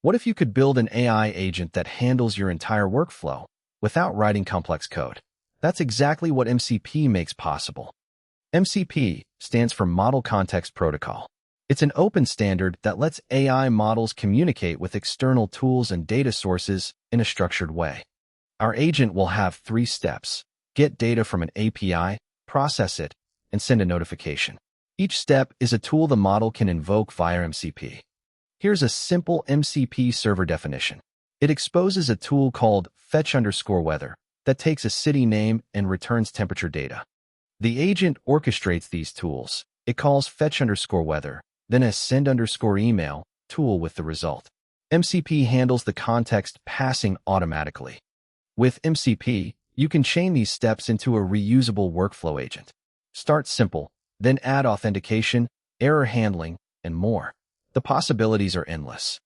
What if you could build an AI agent that handles your entire workflow without writing complex code? That's exactly what MCP makes possible. MCP stands for Model Context Protocol. It's an open standard that lets AI models communicate with external tools and data sources in a structured way. Our agent will have 3 steps: get data from an API, process it, and send a notification. Each step is a tool the model can invoke via MCP. Here's a simple MCP server definition. It exposes a tool called fetch_weather that takes a city name and returns temperature data. The agent orchestrates these tools. It calls fetch_weather, then a send_email tool with the result. MCP handles the context passing automatically. With MCP, you can chain these steps into a reusable workflow agent. Start simple, then add authentication, error handling, and more. The possibilities are endless.